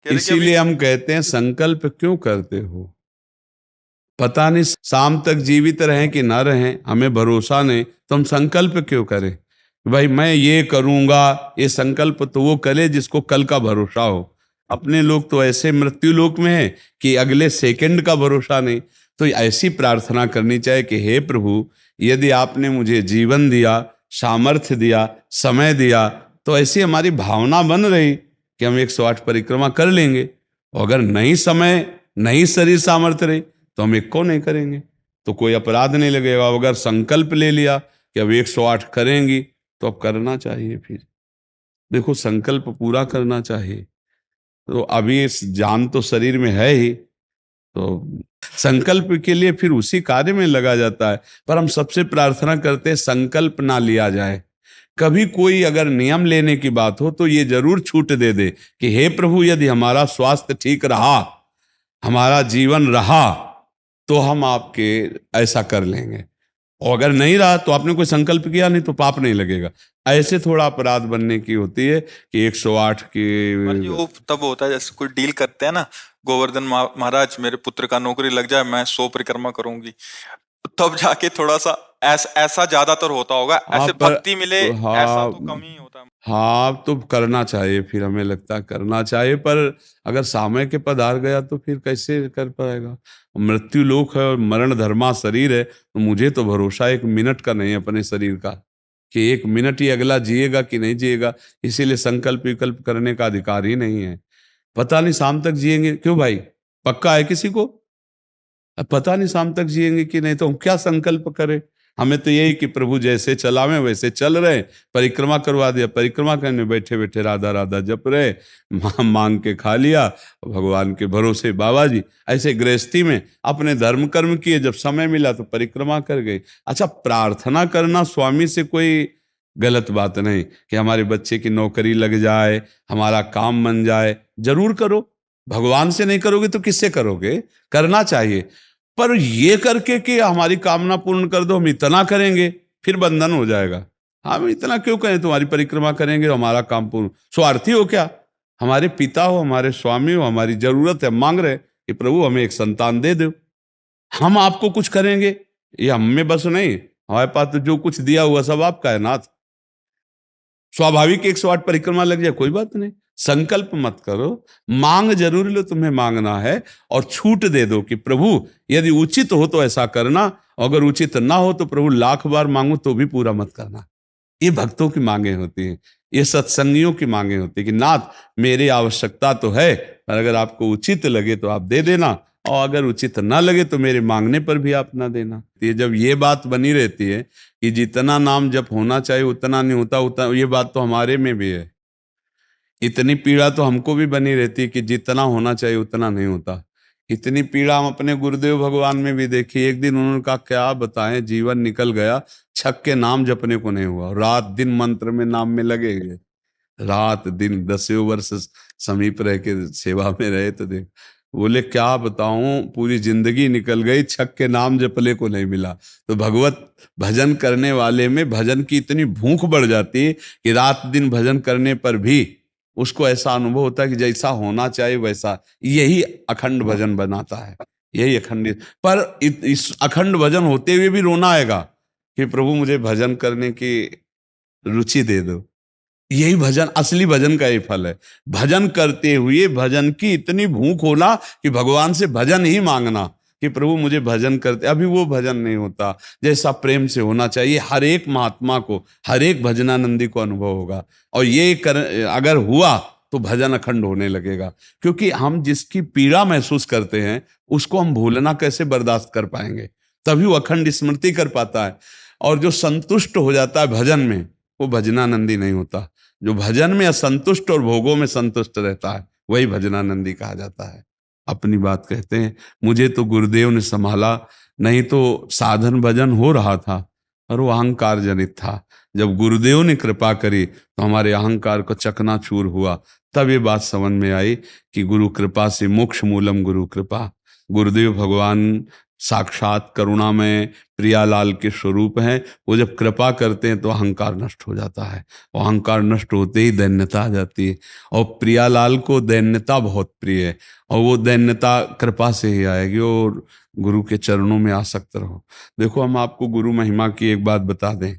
कह रहे कि अभी इसीलिए हम कहते हैं संकल्प क्यों करते हो? पता नहीं शाम तक जीवित रहें कि ना रहें, हमें भरोसा नहीं, तो हम संकल्प क्यों करें? भाई मैं ये करूंगा, ये संकल्प तो वो करे जिसको कल का भरोसा हो। अपने लोग तो ऐसे मृत्यु लोक में है कि अगले सेकंड का भरोसा नहीं। तो ऐसी प्रार्थना करनी चाहिए कि हे प्रभु, यदि आपने मुझे जीवन दिया, सामर्थ्य दिया, समय दिया, तो ऐसी हमारी भावना बन रही कि हम 108 परिक्रमा कर लेंगे। और अगर नहीं समय, नहीं शरीर सामर्थ्य रही, तो हम एक को नहीं करेंगे, तो कोई अपराध नहीं लगेगा। अगर संकल्प ले लिया कि अब 108 करेंगी, तो अब करना चाहिए। फिर देखो, संकल्प पूरा करना चाहिए। तो अभी इस जान तो शरीर में है ही, तो संकल्प के लिए फिर उसी कार्य में लगा जाता है। पर हम सबसे प्रार्थना करते हैं संकल्प ना लिया जाए। कभी कोई अगर नियम लेने की बात हो तो ये जरूर छूट दे दे कि हे प्रभु, यदि हमारा स्वास्थ्य ठीक रहा, हमारा जीवन रहा, तो हम आपके ऐसा कर लेंगे। और अगर नहीं रहा तो आपने कोई संकल्प किया नहीं, तो पाप नहीं लगेगा। ऐसे थोड़ा अपराध बनने की होती है कि 108 की। महाराज जी वो तब होता है जैसे कोई डील करते हैं ना, गोवर्धन महाराज मेरे पुत्र का नौकरी लग जाए, मैं 100 परिक्रमा करूंगी, तब जाके थोड़ा सा ऐसा ज्यादातर होता होगा। हाँ ऐसे पर भक्ति मिले ऐसा हाँ, तो कम ही होता है। हाँ तो करना चाहिए, फिर हमें लगता है करना चाहिए। पर अगर समय के पधार गया तो फिर कैसे कर पाएगा? मृत्यु लोक है और मरण धर्मा शरीर है, तो मुझे तो भरोसा 1 मिनट का नहीं है अपने शरीर का कि 1 मिनट ही अगला जिएगा कि नहीं जिएगा। इसीलिए संकल्प विकल्प करने का अधिकार ही नहीं है। पता नहीं शाम तक जिएंगे क्यों भाई? पक्का है किसी को? अब पता नहीं शाम तक जिएंगे कि नहीं, तो हम क्या संकल्प करें? हमें तो यही कि प्रभु जैसे चलावे वैसे चल रहे। परिक्रमा करवा दिया, परिक्रमा करने बैठे बैठे राधा राधा जप रहे, मांग के खा लिया, भगवान के भरोसे बाबा जी। ऐसे गृहस्थी में अपने धर्म कर्म किए, जब समय मिला तो परिक्रमा कर गए। अच्छा, प्रार्थना करना स्वामी से कोई गलत बात नहीं कि हमारे बच्चे की नौकरी लग जाए, हमारा काम बन जाए, जरूर करो। भगवान से नहीं करोगे तो किससे करोगे? करना चाहिए। पर ये करके कि हमारी कामना पूर्ण कर दो, हम इतना करेंगे, फिर बंधन हो जाएगा। हम इतना क्यों करें? तुम्हारी परिक्रमा करेंगे तो हमारा काम पूर्ण। स्वार्थी हो क्या? हमारे पिता हो, हमारे स्वामी हो, हमारी जरूरत है, मांग रहे कि प्रभु हमें एक संतान दे दो, हम आपको कुछ करेंगे। ये हम में बस नहीं, हमारे पास तो जो कुछ दिया हुआ सब आपका है नाथ। स्वाभाविक 108 परिक्रमा लग जाए, कोई बात नहीं। संकल्प मत करो, मांग जरूर लो, तुम्हें मांगना है। और छूट दे दो कि प्रभु यदि उचित हो तो ऐसा करना, अगर उचित ना हो तो प्रभु लाख बार मांगो तो भी पूरा मत करना। ये भक्तों की मांगे होती हैं, ये सत्संगियों की मांगे होती है कि नाथ मेरी आवश्यकता तो है, पर अगर आपको उचित लगे तो आप दे देना, और अगर उचित ना लगे तो मेरे मांगने पर भी आप ना देना। ये जब ये बात बनी रहती है कि जितना नाम जप होना चाहिए उतना नहीं होता, उतना, ये बात तो हमारे में भी है। इतनी पीड़ा तो हमको भी बनी रहती है कि जितना होना चाहिए उतना नहीं होता। इतनी पीड़ा हम अपने गुरुदेव भगवान में भी देखी। एक दिन उन्होंने कहा क्या बताएं, जीवन निकल गया, छक के नाम जपने को नहीं हुआ, रात दिन मंत्र में नाम में लगे गए, रात दिन 10 वर्ष समीप रह के सेवा में रहे। तो देख, बोले क्या बताऊं, पूरी जिंदगी निकल गई, छक के नाम जपले को नहीं मिला। तो भगवत भजन करने वाले में भजन की इतनी भूख बढ़ जाती है कि रात दिन भजन करने पर भी उसको ऐसा अनुभव होता है कि जैसा होना चाहिए वैसा। यही अखंड भजन बनाता है, यही अखंड। पर इस अखंड भजन होते हुए भी रोना आएगा कि प्रभु मुझे भजन करने की रुचि दे दो। यही भजन, असली भजन का ही फल है। भजन करते हुए भजन की इतनी भूख होना कि भगवान से भजन ही मांगना कि प्रभु मुझे भजन करते। अभी वो भजन नहीं होता जैसा प्रेम से होना चाहिए। हर एक महात्मा को, हर एक भजनानंदी को अनुभव होगा। और ये अगर हुआ तो भजन अखंड होने लगेगा। क्योंकि हम जिसकी पीड़ा महसूस करते हैं उसको हम भूलना कैसे बर्दाश्त कर पाएंगे? तभी वो अखंड स्मृति कर पाता है। और जो संतुष्ट हो जाता है भजन में, वो भजनानंदी नहीं होता। जो भजन में असंतुष्ट और भोगों में संतुष्ट रहता है वही भजनानंदी कहा जाता है। अपनी बात कहते हैं, मुझे तो गुरुदेव ने संभाला, नहीं तो साधन भजन हो रहा था और वो अहंकार जनित था। जब गुरुदेव ने कृपा करी तो हमारे अहंकार को चकनाचूर हुआ। तब ये बात समझ में आई कि गुरु कृपा से मोक्ष मूलम गुरु कृपा। गुरुदेव भगवान साक्षात करुणामय प्रियालाल के स्वरूप हैं। वो जब कृपा करते हैं तो अहंकार नष्ट हो जाता है, और अहंकार नष्ट होते ही दैन्यता आ जाती है। और प्रियालाल को दैन्यता बहुत प्रिय है, और वो दैन्यता कृपा से ही आएगी। और गुरु के चरणों में आसक्त रहो। देखो, हम आपको गुरु महिमा की एक बात बता दें।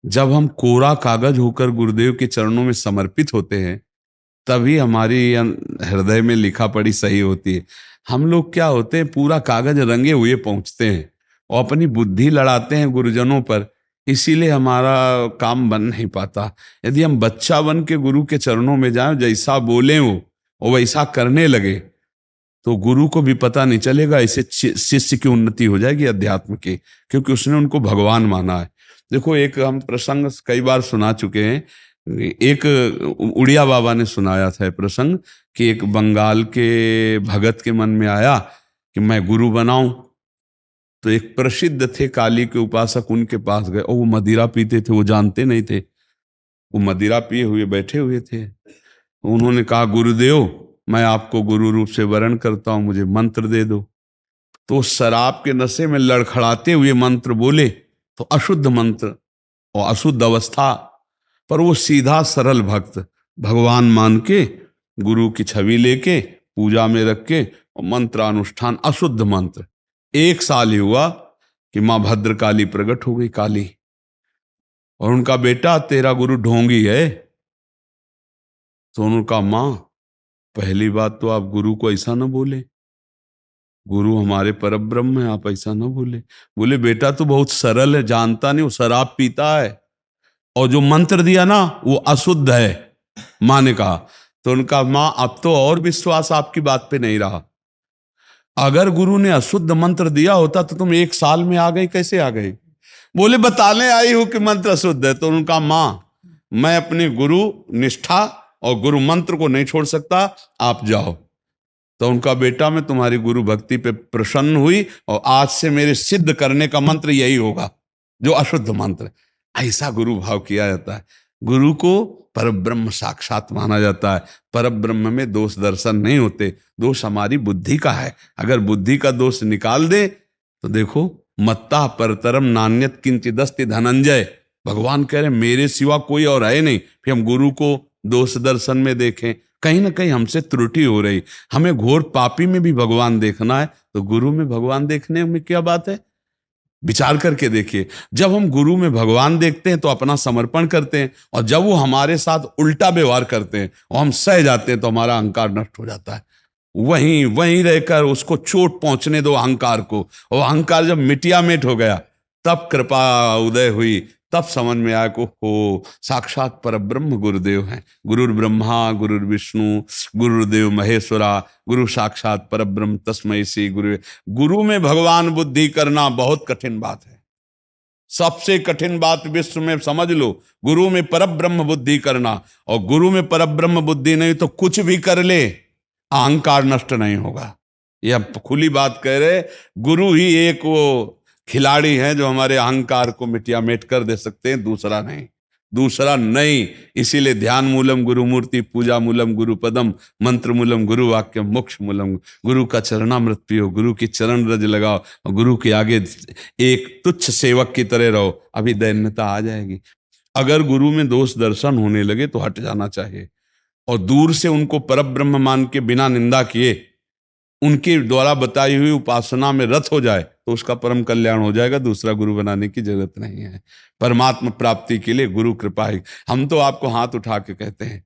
जब हम कोरा कागज होकर गुरुदेव के चरणों में समर्पित होते हैं, तभी हमारी हृदय में लिखा पढ़ी सही होती है। हम लोग क्या होते हैं, पूरा कागज रंगे हुए पहुंचते हैं और अपनी बुद्धि लड़ाते हैं गुरुजनों पर, इसीलिए हमारा काम बन नहीं पाता। यदि हम बच्चा बन के गुरु के चरणों में जाएं, जैसा बोले वो और वैसा करने लगे, तो गुरु को भी पता नहीं चलेगा। ऐसे शिष्य की उन्नति हो जाएगी अध्यात्म की, क्योंकि उसने उनको भगवान माना है। देखो, एक हम प्रसंग कई बार सुना चुके हैं। एक उड़िया बाबा ने सुनाया था प्रसंग कि एक बंगाल के भगत के मन में आया कि मैं गुरु बनाऊं। तो एक प्रसिद्ध थे काली के उपासक, उनके पास गए, और वो मदिरा पीते थे, वो जानते नहीं थे। वो मदिरा पिए हुए बैठे हुए थे। उन्होंने कहा, गुरुदेव, मैं आपको गुरु रूप से वरण करता हूं, मुझे मंत्र दे दो। तो शराब के नशे में लड़खड़ाते हुए मंत्र बोले, तो अशुद्ध मंत्र और अशुद्ध अवस्था, पर वो सीधा सरल भक्त भगवान मान के गुरु की छवि लेके पूजा में रख के और मंत्रानुष्ठान, अशुद्ध मंत्र। 1 साल ही हुआ कि माँ भद्रकाली प्रकट हो गई, काली, और उनका बेटा, तेरा गुरु ढोंगी है। तो उनका, माँ, पहली बात तो आप गुरु को ऐसा ना बोले, गुरु हमारे परब्रह्म है, आप ऐसा ना बोले। बोले, बेटा तू बहुत सरल है, जानता नहीं, वो शराब पीता है, और जो मंत्र दिया ना वो अशुद्ध है। माँ ने कहा। तो उनका, माँ, अब तो और विश्वास आपकी बात पे नहीं रहा। अगर गुरु ने अशुद्ध मंत्र दिया होता तो तुम 1 साल में आ गई, कैसे आ गई? बोले, बताने आई हूं कि मंत्र अशुद्ध है। तो उनका, माँ, मैं अपनी गुरु निष्ठा और गुरु मंत्र को नहीं छोड़ सकता, आप जाओ। तो उनका बेटा, मैं तुम्हारी गुरु भक्ति पे प्रसन्न हुई, और आज से मेरे सिद्ध करने का मंत्र यही होगा, जो अशुद्ध मंत्र। ऐसा गुरु भाव किया जाता है। गुरु को परब्रह्म साक्षात माना जाता है। परब्रह्म में दोष दर्शन नहीं होते, दोष हमारी बुद्धि का है। अगर बुद्धि का दोष निकाल दे तो देखो, मत्ता परतरम नान्यत किंचिदस्ति धनंजय, भगवान कह रहे मेरे सिवा कोई और है नहीं। फिर हम गुरु को दोष दर्शन में देखें, कहीं ना कहीं हमसे त्रुटि हो रही। हमें घोर पापी में भी भगवान देखना है, तो गुरु में भगवान देखने में क्या बात है? विचार करके देखिए। जब हम गुरु में भगवान देखते हैं तो अपना समर्पण करते हैं, और जब वो हमारे साथ उल्टा व्यवहार करते हैं और हम सह जाते हैं, तो हमारा अहंकार नष्ट हो जाता है। वहीं वहीं रहकर उसको चोट पहुंचने दो अहंकार को, और अहंकार जब मिटिया मिट हो गया, तब कृपा उदय हुई, तब समझ में आया को हो साक्षात परब्रह्म गुरुदेव हैं। गुरुर ब्रह्मा गुरुर विष्णु गुरुदेव महेश्वरा, गुरु साक्षात परब्रह्म तस्मै श्री गुरु। गुरु में भगवान बुद्धि करना बहुत कठिन बात है, सबसे कठिन बात विश्व में, समझ लो। गुरु में परब्रह्म बुद्धि करना, और गुरु में परब्रह्म बुद्धि नहीं तो कुछ भी कर ले, अहंकार नष्ट नहीं होगा। यह खुली बात कह रहे। गुरु ही एक वो खिलाड़ी हैं जो हमारे अहंकार को मिटिया मेट कर दे सकते हैं, दूसरा नहीं, दूसरा नहीं। इसीलिए ध्यान मूलम गुरु मूर्ति, पूजा मूलम गुरु पदम, मंत्र मूलम गुरु वाक्य, मोक्ष मूलम। गुरु का चरणामृत पियो, गुरु की चरण रज लगाओ, और गुरु के आगे एक तुच्छ सेवक की तरह रहो, अभी दैन्यता आ जाएगी। अगर गुरु में दोष दर्शन होने लगे तो हट जाना चाहिए, और दूर से उनको परब्रह्म मान के बिना निंदा किए उनके द्वारा बताई हुई उपासना में रत हो जाए तो उसका परम कल्याण हो जाएगा। दूसरा गुरु बनाने की जरूरत नहीं है। परमात्मा प्राप्ति के लिए गुरु कृपा ही। हम तो आपको हाथ उठा के कहते हैं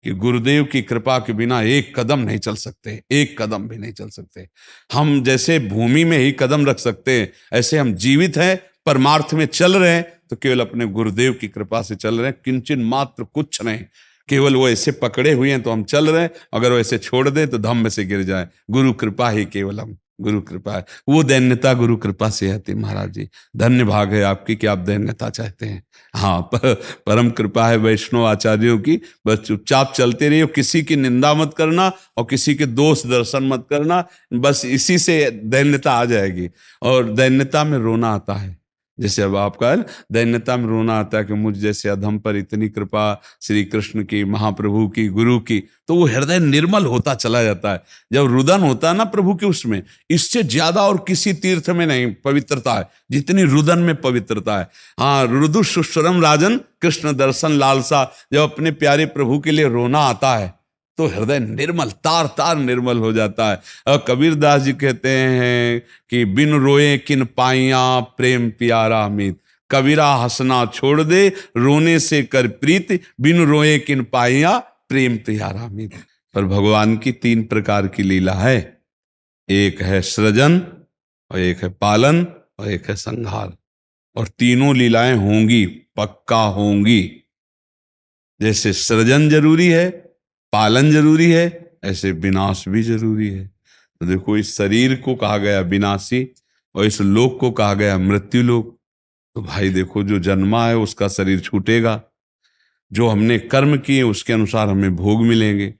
कि गुरुदेव की कृपा के बिना एक कदम नहीं चल सकते, एक कदम भी नहीं चल सकते। हम जैसे भूमि में ही कदम रख सकते हैं, ऐसे हम जीवित हैं, परमार्थ में चल रहे हैं, तो केवल अपने गुरुदेव की कृपा से चल रहे हैं, किंचन मात्र कुछ नहीं। केवल वो ऐसे पकड़े हुए हैं तो हम चल रहे हैं, अगर वो ऐसे छोड़ दें तो धम्म से गिर जाए। गुरु कृपा ही केवलम, गुरु कृपा है। वो दैन्यता गुरु कृपा से आती। महाराज जी, धन्य भाग है आपकी कि आप दैन्यता चाहते हैं। हाँ, परम कृपा है वैष्णव आचार्यों की। बस चुपचाप चलते रहिए, किसी की निंदा मत करना और किसी के दोष दर्शन मत करना, बस इसी से दैन्यता आ जाएगी। और दैन्यता में रोना आता है, जैसे अब आपका है दैन्यता में रोना आता है कि मुझ जैसे अधम पर इतनी कृपा श्री कृष्ण की, महाप्रभु की, गुरु की, तो वो हृदय निर्मल होता चला जाता है। जब रुदन होता है ना प्रभु के, उसमें इससे ज्यादा और किसी तीर्थ में नहीं पवित्रता है जितनी रुदन में पवित्रता है। हाँ, रुदु सुश्रम राजन कृष्ण दर्शन लालसा, जब अपने प्यारे प्रभु के लिए रोना आता है तो हृदय निर्मल, तार तार निर्मल हो जाता है। और कबीरदास जी कहते हैं कि बिन रोए किन पाइया प्रेम प्यारा मीत, कबीरा हंसना छोड़ दे रोने से कर प्रीत, बिन रोए किन पाइया प्रेम प्यारा मीत। पर भगवान की 3 प्रकार की लीला है, एक है सृजन और एक है पालन और एक है संहार, और तीनों लीलाएं होंगी, पक्का होंगी। जैसे सृजन जरूरी है, पालन जरूरी है, ऐसे विनाश भी जरूरी है। तो देखो, इस शरीर को कहा गया विनाशी और इस लोक को कहा गया मृत्यु लोक। तो भाई देखो, जो जन्मा है उसका शरीर छूटेगा, जो हमने कर्म किए उसके अनुसार हमें भोग मिलेंगे।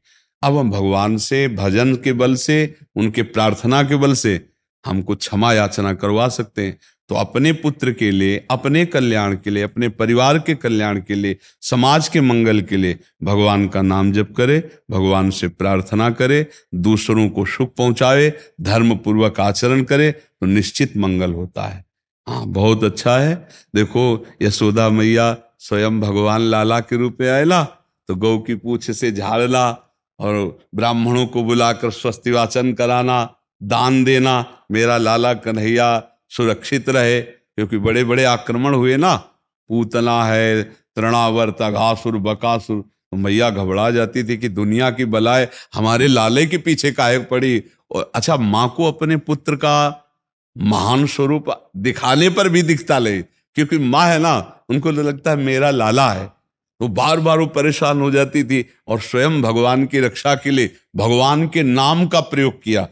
अब हम भगवान से भजन के बल से, उनके प्रार्थना के बल से हमको क्षमा याचना करवा सकते हैं। तो अपने पुत्र के लिए, अपने कल्याण के लिए, अपने परिवार के कल्याण के लिए, समाज के मंगल के लिए भगवान का नाम जप करे, भगवान से प्रार्थना करे, दूसरों को सुख पहुंचावे, धर्म पूर्वक आचरण करे, तो निश्चित मंगल होता है। हाँ, बहुत अच्छा है। देखो, यशोदा मैया स्वयं भगवान लाला के रूप में आयला तो गौ की पूंछ से झाड़ना और ब्राह्मणों को बुलाकर स्वस्ति वाचन कराना, दान देना, मेरा लाला कन्हैया सुरक्षित रहे। क्योंकि बड़े बड़े आक्रमण हुए ना, पूतना है, तृणावर्त, अघासुर, बकासुर, तो मैया घबरा जाती थी कि दुनिया की बलाएं हमारे लाले के पीछे काहे पड़ी। और अच्छा, माँ को अपने पुत्र का महान स्वरूप दिखाने पर भी दिखता ले, क्योंकि माँ है ना, उनको तो लगता है मेरा लाला है, तो बार बार वो परेशान हो जाती थी। और स्वयं भगवान की रक्षा के लिए भगवान के नाम का प्रयोग किया,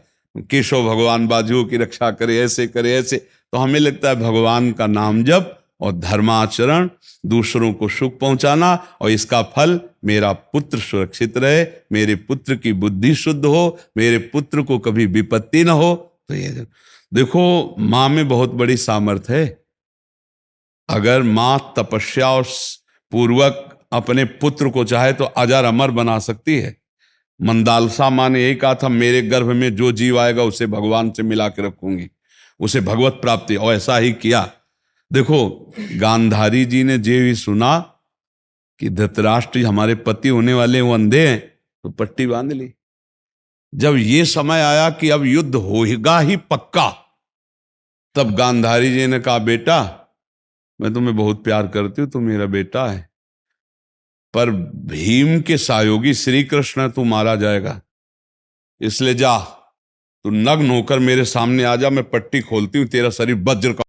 केशव भगवान बाजुओं की रक्षा करे, ऐसे करे, ऐसे। तो हमें लगता है भगवान का नाम जप और धर्माचरण, दूसरों को सुख पहुंचाना, और इसका फल मेरा पुत्र सुरक्षित रहे, मेरे पुत्र की बुद्धि शुद्ध हो, मेरे पुत्र को कभी विपत्ति ना हो। तो ये देखो, माँ में बहुत बड़ी सामर्थ्य है। अगर माँ तपस्या और पूर्वक अपने पुत्र को चाहे तो अजर अमर बना सकती है। मंदालसा माँ ने यही कहा था, मेरे गर्भ में जो जीव आएगा उसे भगवान से मिला के रखूंगी, उसे भगवत प्राप्ति, और ऐसा ही किया। देखो, गांधारी जी ने जे भी सुना कि धृतराष्ट्र हमारे पति होने वाले वो अंधे हैं, तो पट्टी बांध ली। जब ये समय आया कि अब युद्ध होगा ही पक्का, तब गांधारी जी ने कहा, बेटा मैं तुम्हें बहुत प्यार करती हूँ, तू मेरा बेटा है, पर भीम के सहयोगी श्री कृष्ण तू मारा जाएगा, इसलिए जा, तू नग्न होकर मेरे सामने आ जा, मैं पट्टी खोलती हूँ, तेरा शरीर वज्र का